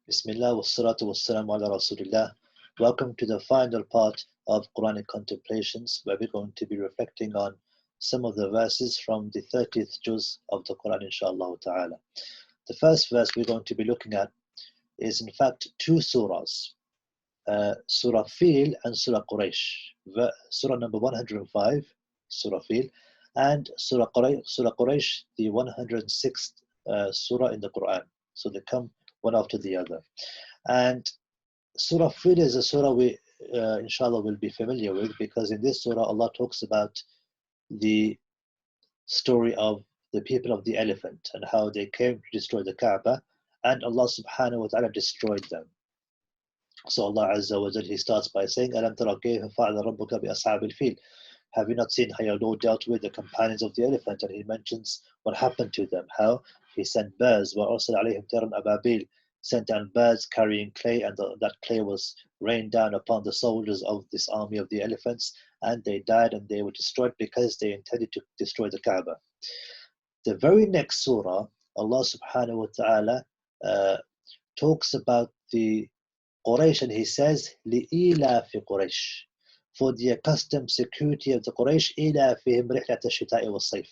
Bismillah wassalatu wassalamu ala Rasulillah. Welcome to the final part of Quranic Contemplations, where we're going to be reflecting on some of the verses from the 30th juz of the Quran, inshallah ta'ala. The first verse we're going to be looking at is in fact two surahs, Surah Fil and Surah Quraysh. Surah number 105, Surah Fil, and Surah Quraysh, the 106th surah in the Quran. So they come one after the other. And Surah Fil is a surah we, inshallah, will be familiar with, because in this surah, Allah talks about the story of the people of the elephant and how they came to destroy the Kaaba, and Allah subhanahu wa ta'ala destroyed them. So Allah Azza wa Jal, He starts by saying, أَلَمْ تَرَ كَيْفَ فَعَلَ رَبُّكَ بِأَصْحَابِ الْفِيلِ. Have you not seen how your Lord dealt with the companions of the elephant? And He mentions what happened to them, how He sent birds, وَأَرْسَلَ عَلَيْهِمْ طَيْرًا أَبَابِيلَ, sent down birds carrying clay, and that clay was rained down upon the soldiers of this army of the elephants, and they died and they were destroyed because they intended to destroy the Kaaba. The very next surah, Allah subhanahu wa ta'ala talks about the Quraysh, and He says, لِإِيلَافِ قُرَيْشٍ, for the accustomed security of the Quraysh, إِيلَافِهِمْ رِحْلَةَ الشِّتَاءِ وَالصَّيْفِ,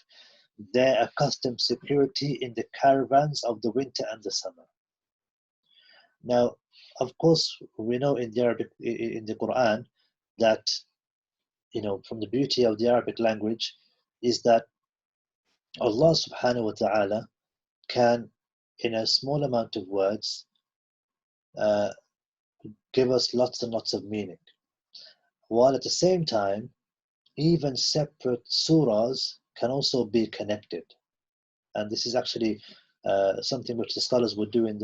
their accustomed security in the caravans of the winter and the summer. Now, of course, we know in the Arabic, in the Quran, that, from the beauty of the Arabic language is that Allah subhanahu wa ta'ala can, in a small amount of words, give us lots and lots of meaning, while at the same time, even separate surahs can also be connected. And this is actually something which the scholars would do in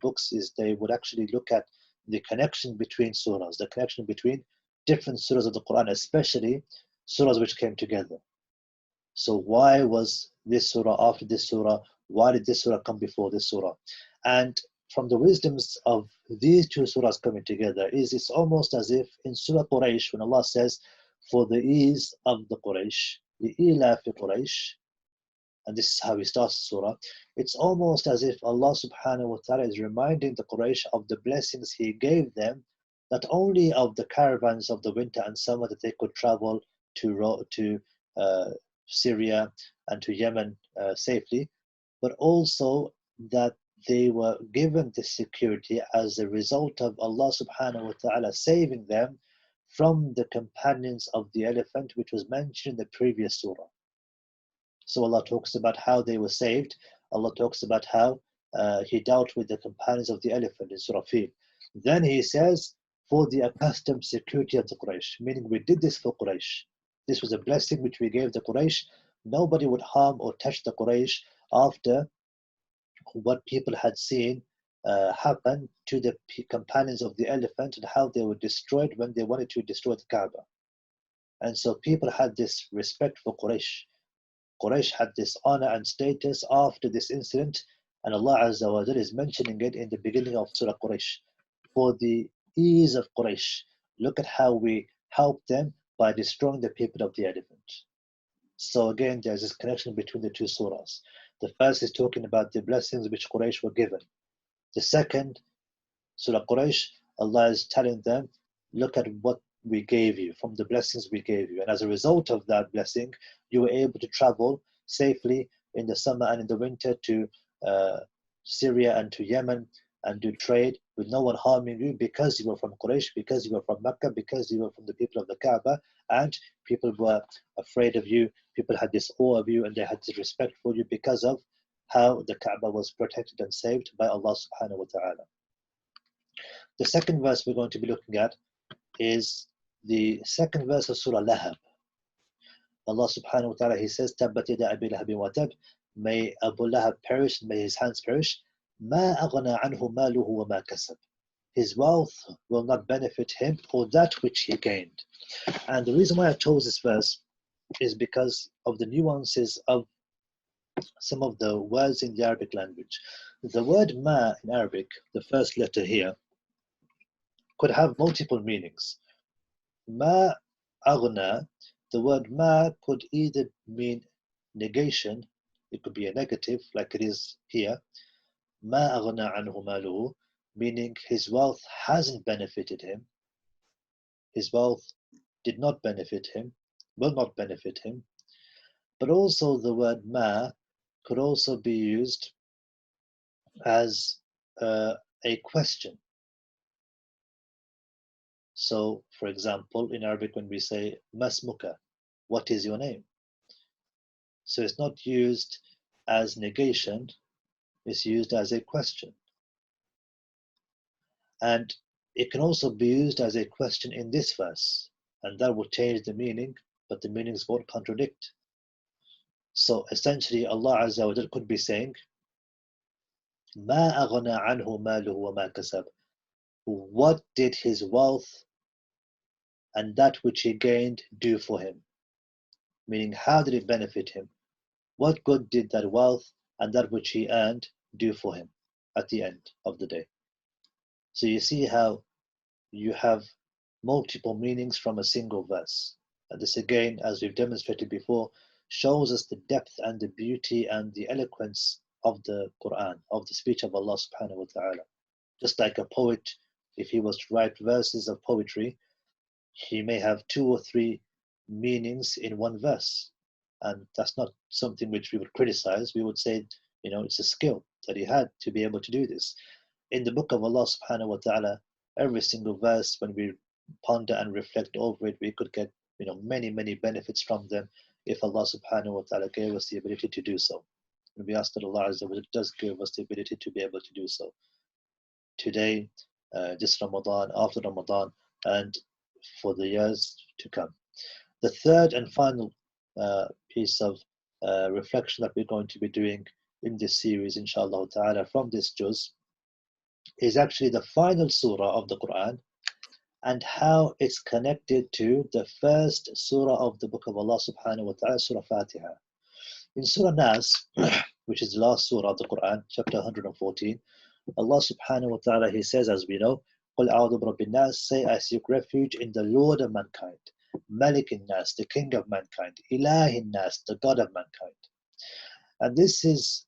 books, is they would actually look at the connection between surahs, the connection between different surahs of the Quran, especially surahs which came together. So why was this surah after this surah? Why did this surah come before this surah? And from the wisdoms of these two surahs coming together is it's almost as if in Surah Quraysh, when Allah says, for the ease of the Quraysh, لِإِيلَافِ Quraysh, and this is how He starts the surah, it's almost as if Allah subhanahu wa ta'ala is reminding the Quraysh of the blessings He gave them, not only of the caravans of the winter and summer that they could travel to Syria and to Yemen safely, but also that they were given this security as a result of Allah subhanahu wa ta'ala saving them from the companions of the elephant, which was mentioned in the previous surah. So Allah talks about how they were saved. Allah talks about how He dealt with the companions of the elephant in Surah Fil. Then He says, for the accustomed security of the Quraysh, meaning we did this for Quraysh. This was a blessing which we gave the Quraysh. Nobody would harm or touch the Quraysh after what people had seen happen to the companions of the elephant, and how they were destroyed when they wanted to destroy the Kaaba. And so people had this respect for Quraysh. Quraysh had this honor and status after this incident, and Allah Azza wa Jal is mentioning it in the beginning of Surah Quraysh. For the ease of Quraysh, look at how we helped them by destroying the people of the elephant. So again, there's this connection between the two surahs. The first is talking about the blessings which Quraysh were given. The second, Surah Quraysh, Allah is telling them, look at what we gave you, from the blessings we gave you. And as a result of that blessing, you were able to travel safely in the summer and in the winter to Syria and to Yemen, and do trade with no one harming you, because you were from Quraysh, because you were from Mecca, because you were from the people of the Kaaba, and people were afraid of you, people had this awe of you, and they had this respect for you because of how the Kaaba was protected and saved by Allah subhanahu wa ta'ala. The second verse we're going to be looking at is the second verse of Surah Lahab. Allah subhanahu wa ta'ala, He says, تَبَّتْ يَدَا أَبِي لَهَبٍ وَتَبٍ, may Abu Lahab perish, may his hands perish. مَا أَغْنَى عَنْهُ مَالُهُ وَمَا كَسَبْ, his wealth will not benefit him or that which he gained. And the reason why I chose this verse is because of the nuances of some of the words in the Arabic language. The word ma in Arabic, the first letter here, could have multiple meanings. Ma aghna, the word ma could either mean negation, it could be a negative like it is here, ما أغنى عنه ماله, meaning his wealth hasn't benefited him, his wealth did not benefit him, will not benefit him. But also the word ma could also be used as a question. So, for example, in Arabic, when we say masmuka, what is your name? So it's not used as negation, it's used as a question. And it can also be used as a question in this verse, and that will change the meaning, but the meanings won't contradict. So essentially, Allah Azza wa Jal could be saying, ما أغنى عنه ماله وما كسب. What did his wealth and that which he gained do for him? Meaning, how did it benefit him? What good did that wealth and that which he earned do for him at the end of the day? So you see how you have multiple meanings from a single verse. And this again, as we've demonstrated before, shows us the depth and the beauty and the eloquence of the Quran, of the speech of Allah subhanahu wa ta'ala. Just like a poet, if he was to write verses of poetry, he may have 2 or 3 meanings in one verse. And that's not something which we would criticize. We would say, it's a skill that he had to be able to do this. In the book of Allah subhanahu wa ta'ala, every single verse, when we ponder and reflect over it, we could get many, many benefits from them if Allah subhanahu wa ta'ala gave us the ability to do so. And we ask that Allah Azza wa Jalla does give us the ability to be able to do so. Today, this Ramadan, after Ramadan, and for the years to come. The third and final piece of reflection that we're going to be doing in this series, inshallah ta'ala, from this juz, is actually the final surah of the Quran and how it's connected to the first surah of the book of Allah subhanahu wa ta'ala, Surah Fatiha. In Surah Nas, which is the last surah of the Quran, chapter 114, Allah subhanahu wa ta'ala, He says, as we know, قُلْ أَعُوذُ بِرَبِّ النَّاسِ, say I seek refuge in the Lord of mankind, Malik al-Nas, the King of mankind, Ilahi al-Nas, the God of mankind. And this is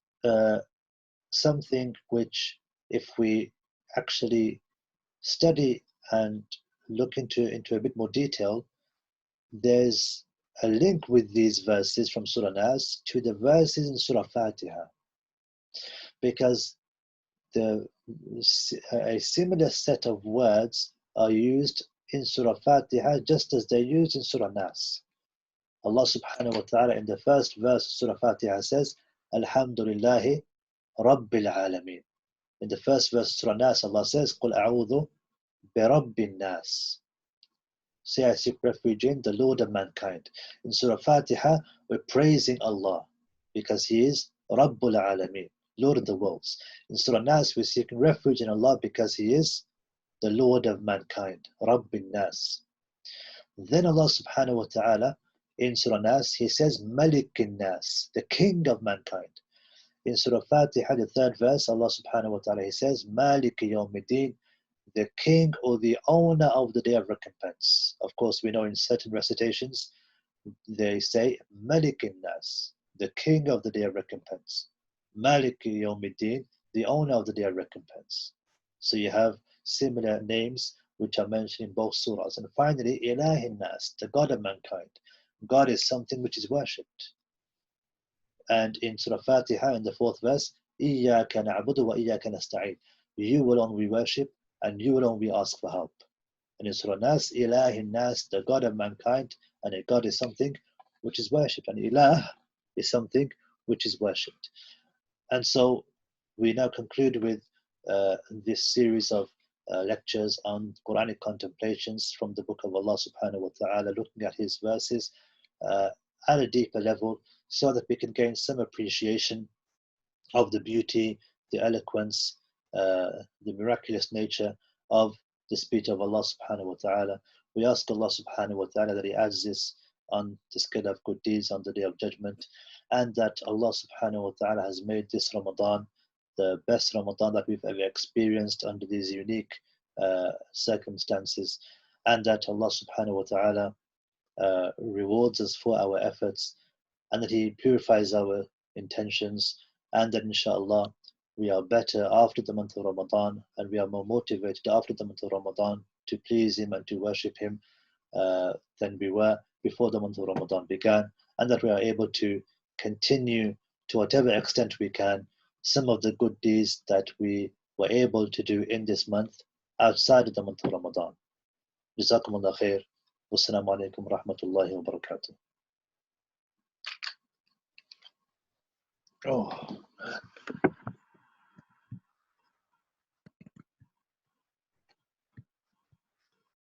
something which, if we actually study and look into a bit more detail, there's a link with these verses from Surah Nas to the verses in Surah Fatiha, because a similar set of words are used in Surah Fatiha just as they're used in Surah Nas. Allah subhanahu wa ta'ala in the first verse of Surah Fatiha says, Alhamdulillahi Rabbil Alameen. In the first verse of Surah Nas, Allah says, قُلْ أَعُوذُ بِرَبِّ النَّاسِ. Say I seek refuge in the Lord of mankind. In Surah Fatiha, we're praising Allah because He is Rabbul Alameen, Lord of the worlds. In Surah Nas, we're seeking refuge in Allah because He is the Lord of mankind, Rabbin Nas. Then Allah subhanahu wa ta'ala, in Surah Nas, He says, Malikin Nas, the King of mankind. In Surah Fatiha, the third verse, Allah subhanahu wa ta'ala, He says, Maliki Yawmiddin, the King or the owner of the Day of Recompense. Of course, we know in certain recitations, they say, Malikin Nas, the King of the Day of Recompense. Maliki Yawmiddin, the owner of the Day of Recompense. So you have similar names which are mentioned in both surahs. And finally, Ilahin Nas, the God of mankind. God is something which is worshipped. And in Surah Fatiha, in the fourth verse, إِيَّاكَ نَعْبُدُ وَإِيَّاكَ نَسْتَعِينُ, you alone we worship, and you alone we ask for help. And in Surah Nas, Ilahin Nas, the God of mankind, and a God is something which is worshipped, and Ilah is something which is worshipped. And so we now conclude with this series of lectures on Quranic contemplations from the book of Allah subhanahu wa ta'ala, looking at His verses at a deeper level so that we can gain some appreciation of the beauty, the eloquence, the miraculous nature of the speech of Allah subhanahu wa ta'ala. We ask Allah subhanahu wa ta'ala that He adds this on the scale of good deeds on the Day of Judgment, and that Allah subhanahu wa ta'ala has made this Ramadan the best Ramadan that we've ever experienced under these unique circumstances, and that Allah subhanahu wa ta'ala rewards us for our efforts, and that He purifies our intentions, and that inshallah we are better after the month of Ramadan, and we are more motivated after the month of Ramadan to please Him and to worship Him than we were before the month of Ramadan began, and that we are able to continue to whatever extent we can some of the good deeds that we were able to do in this month outside of the month of Ramadan. Jazakumullah khair. Wassalamu alaikum wa rahmatullahi wa barakatuh. Oh.